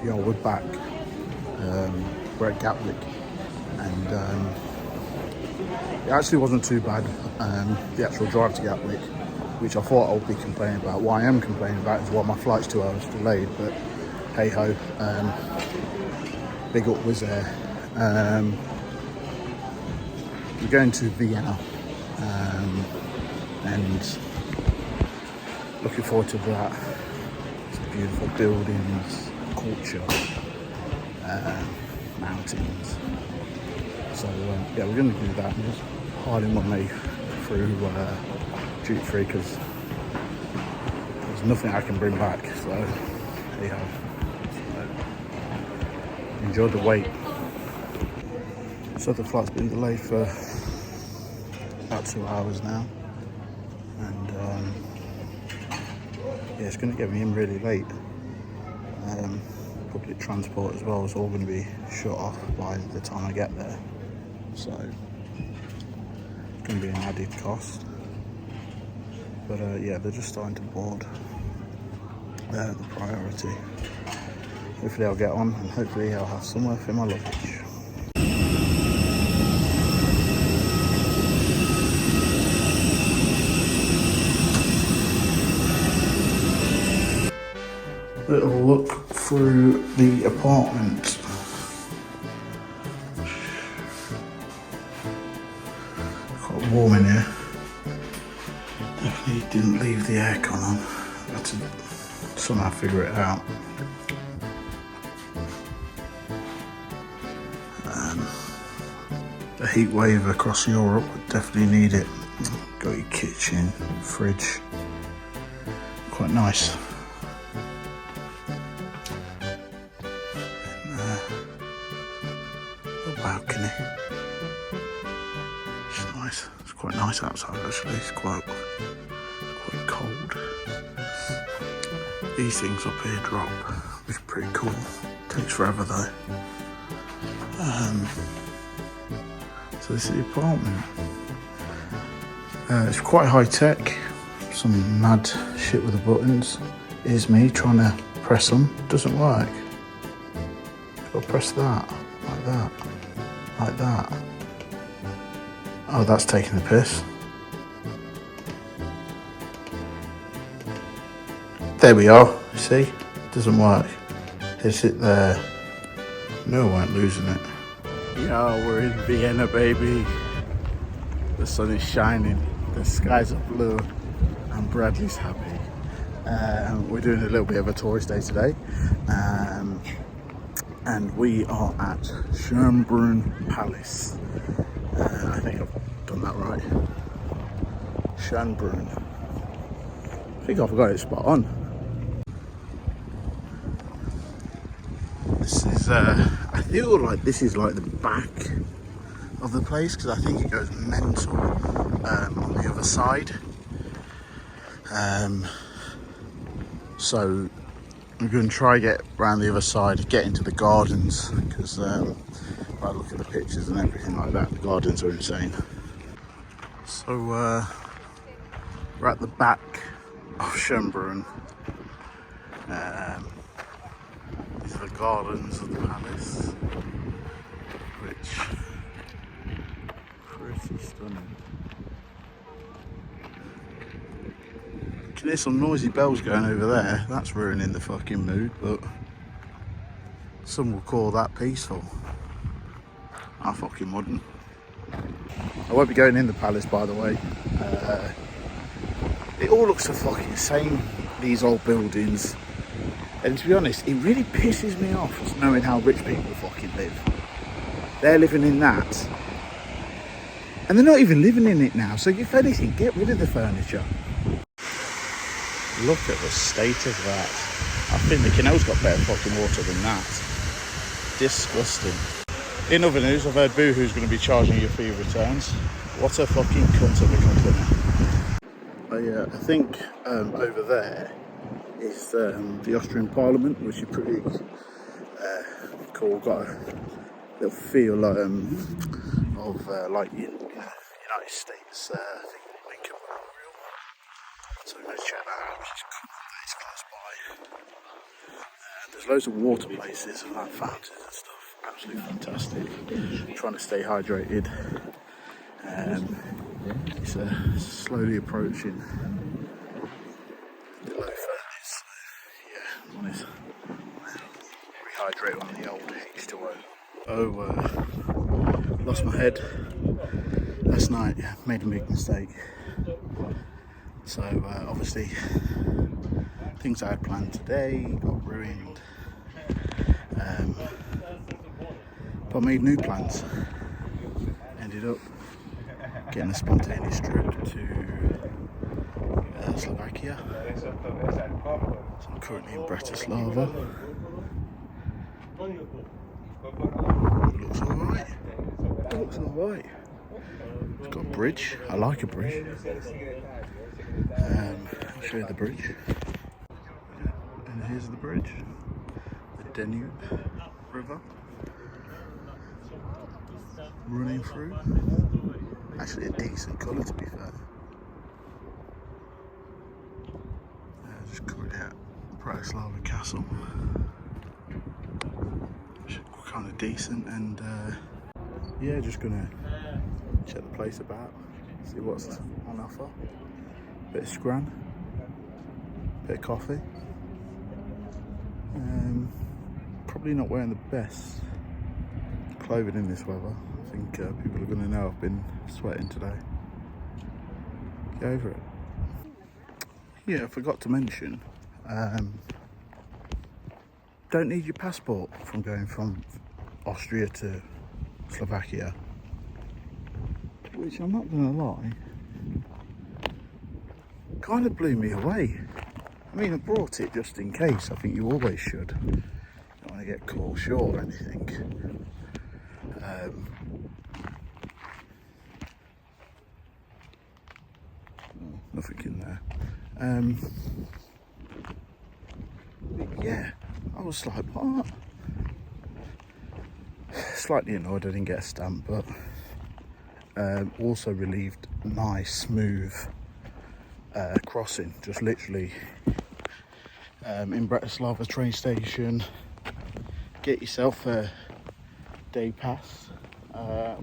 yeah, we're back. We're at Gatwick, and it actually wasn't too bad. The actual drive to Gatwick, which I thought I would be complaining about. What I am complaining about is why my flight's 2 hours delayed, but hey ho. Big up Wizz Air. We're going to Vienna, and looking forward to that. It's beautiful buildings, culture, mountains. So yeah, we're going to do that. I'm just hiding my way through duty free because there's nothing I can bring back. So yeah, enjoy the wait. So the flight's been delayed for about 2 hours now, and yeah, it's going to get me in really late. Public transport as well is all going to be shut off by the time I get there, so it's going to be an added cost. But yeah, they're just starting to board. They're the priority. Hopefully I'll get on, and hopefully I'll have somewhere for my luggage. Little look through the apartment. Quite warm in here. Definitely didn't leave the aircon on. Had to somehow figure it out. The heat wave across Europe would definitely need it. Got your kitchen, fridge. Quite nice. Balcony. It's nice. It's quite nice outside actually. It's quite cold. These things up here drop, which is pretty cool. Takes forever though. So this is the apartment. It's quite high tech. Some mad shit with the buttons. Here's me trying to press them. Doesn't work. Gotta press that, like that. Like that. Oh, that's taking the piss. There we are. See? Doesn't work. Hit it there. No, I weren't losing it. Yeah, we're in Vienna, baby. The sun is shining. The skies are blue. And Bradley's happy. We're doing a little bit of a tourist day today. And we are at Schönbrunn Palace. I think I've done that right. Schönbrunn. I think I've got it spot on. This is, I feel like this is like the back of the place because I think it goes mental on the other side. So I'm going to try get around the other side, get into the gardens, because if I look at the pictures and everything like that, the gardens are insane. So we're at the back of Schönbrunn. These are the gardens of the palace, which are pretty stunning. You can hear some noisy bells going over there. That's ruining the fucking mood, but some will call that peaceful. I fucking wouldn't. I won't be going in the palace, by the way. It all looks the fucking same, these old buildings. And to be honest, it really pisses me off just knowing how rich people fucking live. They're living in that. And they're not even living in it now, so if anything, get rid of the furniture. Look at the state of that. I think the canal's got better fucking water than that. Disgusting. In other news, I've heard Boohoo's going to be charging you for your returns. What a fucking cunt of a company. I think over there is the Austrian Parliament, which is pretty cool. Got a little feel of like United States. I think Lincoln Memorial. So let's check that out. Which is cool. It's close by. There's loads of water places, like fountains and stuff. Absolutely fantastic. Trying to stay hydrated. It's slowly approaching the low 30s. Yeah, one is rehydrate on the old H2O. Lost my head last night. Made a big mistake. So obviously things I had planned today got ruined. But I made new plans. Ended up getting a spontaneous trip to Slovakia. So I'm currently in Bratislava. It looks alright. It looks alright. It's got a bridge. I like a bridge. I'll show you the bridge. And here's the bridge. The Danube River. Running through. Actually a decent colour, to be fair. Just covered out Bradstravels Castle. Kind of decent, and yeah, just gonna check the place about, see what's on offer. Bit of scran, bit of coffee. Probably not wearing the best clothing in this weather. I think people are gonna know I've been sweating today. Get over it. Yeah, I forgot to mention, don't need your passport from going from Austria to Slovakia, which I'm not gonna lie, kind of blew me away. I mean, I brought it just in case. I think you always should. You don't want to get caught short or anything. Nothing in there. Yeah, I was like, what? Slightly annoyed I didn't get a stamp, but also relieved. Nice, smooth crossing. Just literally in Bratislava train station, get yourself a day pass,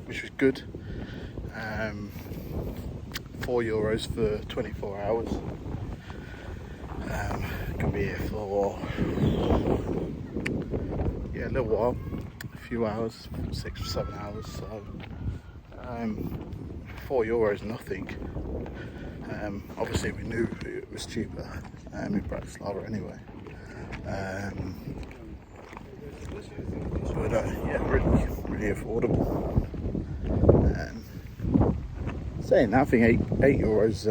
which was good. €4 for 24 hours. Can be here for a little while, a few hours, 6 or 7 hours. So €4 nothing. Obviously we knew it was cheaper in Bratislava anyway. But yeah, really affordable. Saying that, I think €8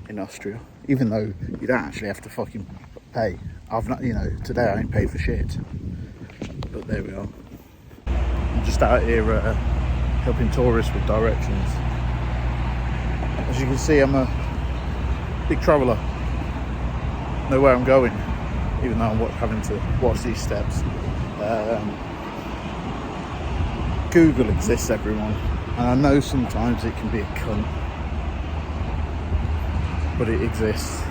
in Austria, even though you don't actually have to fucking pay. I've not, today I ain't paid for shit. But there we are. I'm just out here helping tourists with directions. As you can see, I'm a big traveller. Know where I'm going, even though I'm having to watch these steps. Google exists, everyone, and I know sometimes it can be a cunt, but it exists.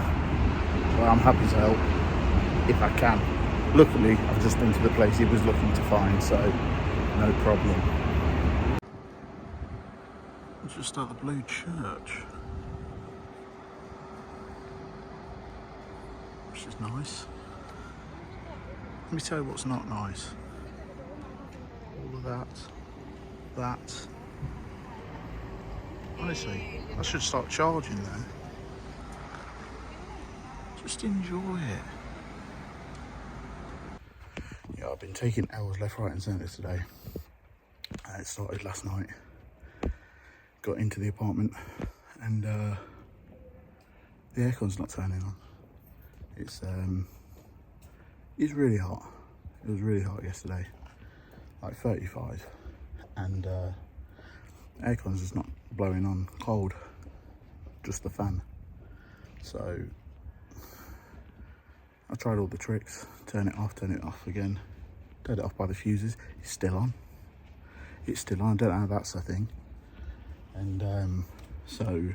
Well, I'm happy to help if I can. Luckily, I've just been to the place he was looking to find, so no problem. It's just at the Blue Church, which is nice. Let me tell you what's not nice. All of that. Honestly, I should start charging there. Just enjoy it. Yeah, I've been taking hours left, right and centre today. It started last night. Got into the apartment and the aircon's not turning on. It's really hot. It was really hot yesterday, like 35, and aircon's just not blowing on cold, just the fan. So I tried all the tricks, turn it off again, turn it off by the fuses. It's still on. I don't know how that's a thing. And so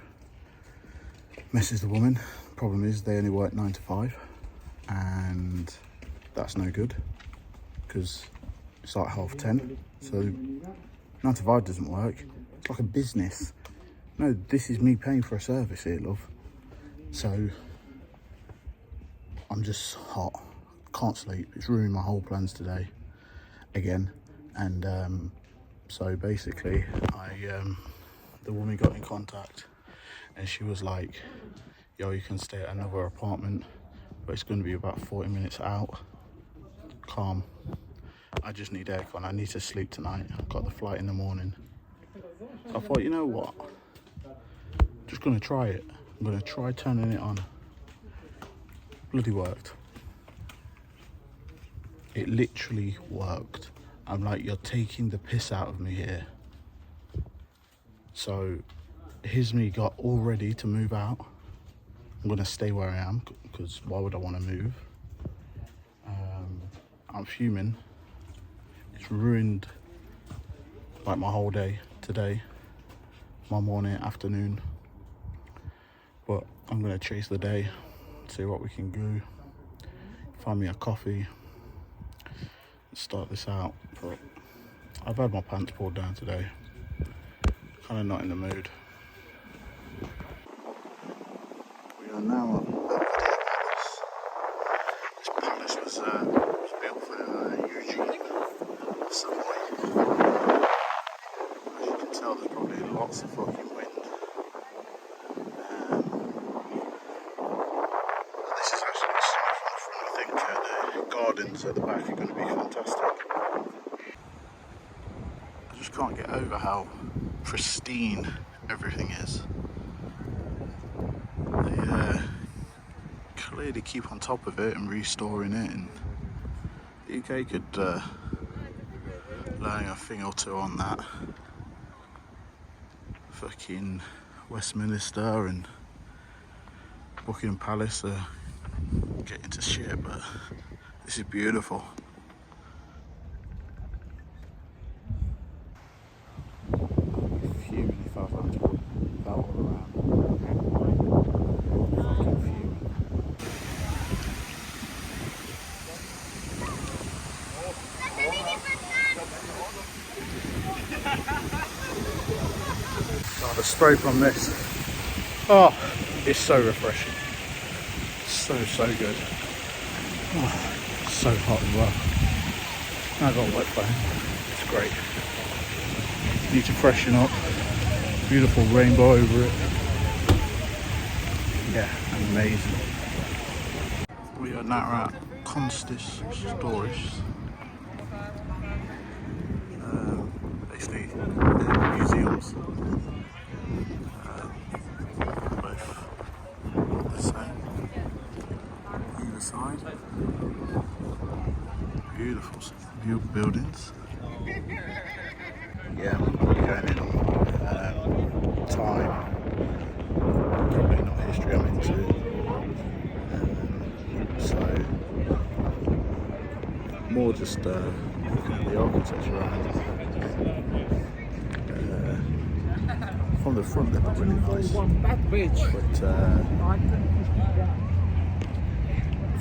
messes the woman. Problem is they only work 9 to 5, and that's no good because it's like 10:30. So 9 to 5 doesn't work. It's like a business. No, this is me paying for a service here, love. So I'm just hot, can't sleep. It's ruined my whole plans today again. And so basically the woman got in contact and she was like, yo, you can stay at another apartment, but it's going to be about 40 minutes out. Calm. I just need aircon. I need to sleep tonight. I've got the flight in the morning. So I thought, you know what? Just going to try it. I'm going to try turning it on. Bloody worked. It literally worked. I'm like, you're taking the piss out of me here. So here's me got all ready to move out. I'm going to stay where I am because why would I want to move? I'm fuming. It's ruined like my whole day today, my morning, afternoon. But I'm going to chase the day, see what we can do, find me a coffee, start this out. But I've had my pants pulled down today. Kind of not in the mood. We are now at Belvedere Palace. This palace was built for Eugene Savoy. As you can tell, there's probably lots of fucking wind. This is actually the side from the front. I think the gardens at the back are going to be fantastic. I just can't get over how pristine everything is. They clearly keep on top of it and restoring it, and the UK could learn a thing or two on that. Fucking Westminster and Buckingham Palace are getting to shit, but this is beautiful. Fuming if I was to put that all around. Fucking fuming. Oh, the spray from this. Oh, it's so refreshing. So good. Oh, so hot as well. I got a wet phone. It's great. Need to freshen up. Beautiful rainbow over it. Yeah, amazing. We are now at Constis Stories. Basically, museums. Both the same. Either side. Beautiful buildings. Yeah, I'm probably going in on time. Probably not history I'm into. So, more just looking at the architecture around. From the front they look really nice, but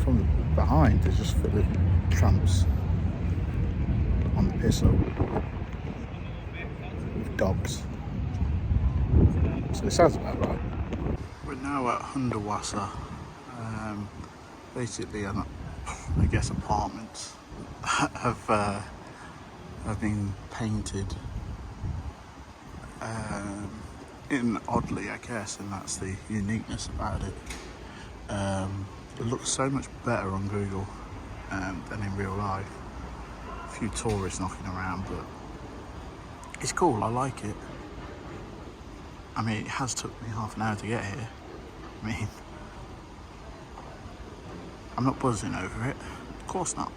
from the behind they're just full of tramps on the piss up with dogs. So it sounds about right. We're now at Hundertwasser. Basically, I guess apartments have been painted in oddly, I guess, and that's the uniqueness about it. It looks so much better on Google than in real life. A few tourists knocking around, but it's cool. I like it. I mean, it has took me half an hour to get here. I mean, I'm not buzzing over it. Of course not.